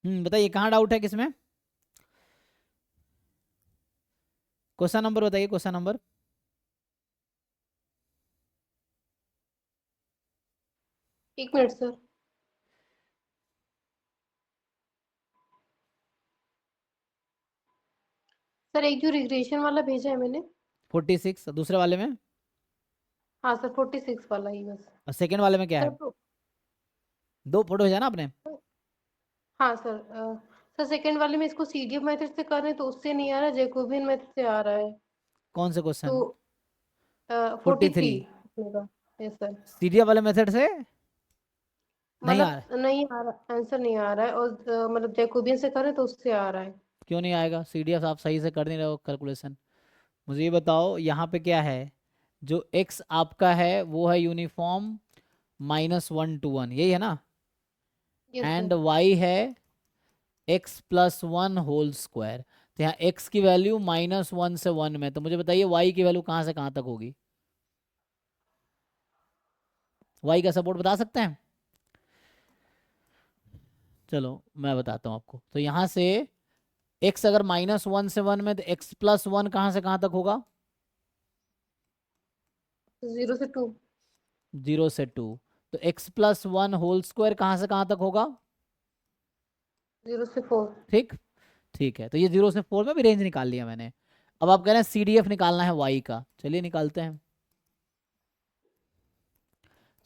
बताइए कहाँ डाउट है किसमें? क्वेश्चन नंबर बताइए, क्वेश्चन नंबर। एक मिनट सर। सर एक जो रिग्रेशन वाला भेजा है मैंने। 46 दूसरे वाले में। हाँ सर 46 वाला ही बस। और सेकंड वाले में क्या सर है? दो फोटो भेजा ना आपने? हाँ सर सर सेकंड वाले में इसको सीडीएफ मेथड से कर रहे हैं तो उससे नहीं आ रहा, जैकोबियन मेथड से आ रहा है। कौन से तो क्वेश्चन? 43 43 का। Yes sir. सीरिया वाले मेथड से नहीं आ रहा? मतलब नहीं आ रहा, आंसर नहीं आ रहा है, और मतलब जैकोबियन से करें तो उससे आ रहा है। क्यों नहीं आएगा? सीडीएफ आप सही से कर नहीं रहे हो कैलकुलेशन। मुझे ये बताओ यहाँ पे क्या है। जो एक्स आपका है वो है यूनिफॉर्म -1 to 1, यही है ना? Yes sir. एंड वाई है x+1 होल स्क्वायर। तो यहाँ x की वैल्यू -1 से 1 में, तो मुझे बताइए y की वैल्यू कहाँ से कहाँ तक होगी? y का सपोर्ट बता सकते हैं? चलो मैं बताता हूँ आपको। तो यहाँ से x अगर -1 से 1 में, तो x+1 कहाँ से कहाँ तक होगा? 0 से 2। 0 से 2। तो x+1 होल स्क्वायर कहाँ से कहाँ तक होगा? 0 से 4। ठीक। ठीक है, तो ये 0 से 4 में भी रेंज निकाल लिया मैंने। अब आप कह रहे हैं CDF निकालना है y का, चलिए निकालते हैं।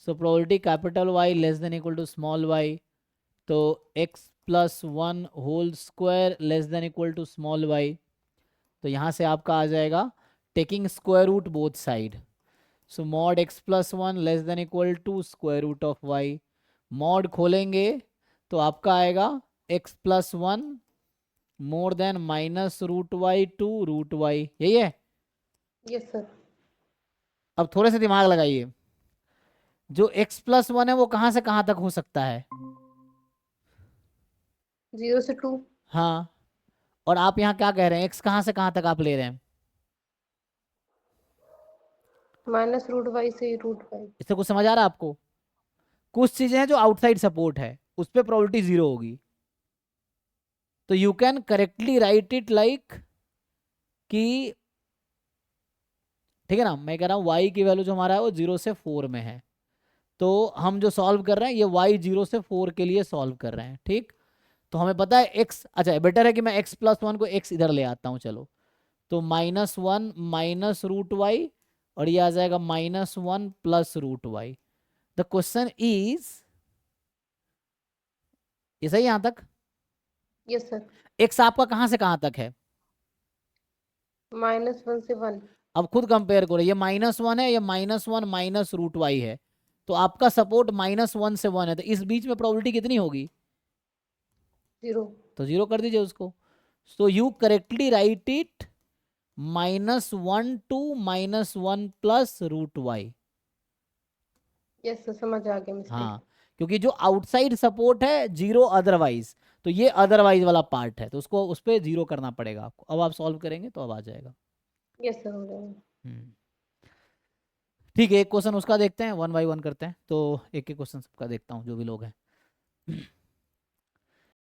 So probability capital Y less than equal to small y, तो x+1 whole square less than equal to small y। तो यहाँ से आपका आ जाएगा taking square root both side. So mod x+1 less than equal to square root of y। Mod खोलेंगे तो आपका आएगा x+1 more than -√y to √y, यही है। Yes sir. अब थोड़े से दिमाग लगाइए। जो x+1 है वो कहाँ से कहाँ तक हो सकता है? 0 से 2। हाँ। और आप यहाँ क्या कह रहे हैं, x कहाँ से कहाँ तक आप ले रहे हैं? -√y से √y। इससे कुछ समझ आ रहा है आपको? कुछ चीजें हैं जो आउटसाइड सपोर्ट है, उस पर प्रोबेबिलिटी 0 होगी। तो you can correctly write it like कि, ठीक है ना, मैं कह रहा हूँ y की वैल्यू जो हमारा है वो 0 से 4 में है। तो हम जो सॉल्व कर रहे हैं ये y 0 से 4 के लिए सॉल्व कर रहे हैं, ठीक। तो हमें पता है x, अच्छा बेटर है कि मैं x+1 को x इधर ले आता हूँ, चलो। तो -1 -√y, और ये आ जाएगा -1 +√y। द क्वेश्चन इज, ये सही यहां तक? Yes sir. x आपका कहां से कहां तक है? -1 से 1। अब खुद कंपेयर करो, ये -1 है, ये -1 -√y है। तो आपका सपोर्ट -1 से 1 है, तो इस बीच में प्रोबेबिलिटी कितनी होगी? 0। तो 0 कर दीजिए उसको। So you correctly write it -1 to -1 +√y। Yes sir समझ आ गया मिस्टेक। हाँ, क्योंकि जो आउटसाइड सपोर्ट है 0 अदरवाइज, तो ये अदरवाइज वाला पार्ट है, तो उसको उस पर 0 करना पड़ेगा आपको। अब आप सॉल्व करेंगे तो अब आ जाएगा। यस सर हो जाएगा। हम्म ठीक है, एक क्वेश्चन उसका देखते हैं, 1 बाय 1 करते हैं। तो एक एक क्वेश्चन सबका देखता हूँ जो भी लोग हैं।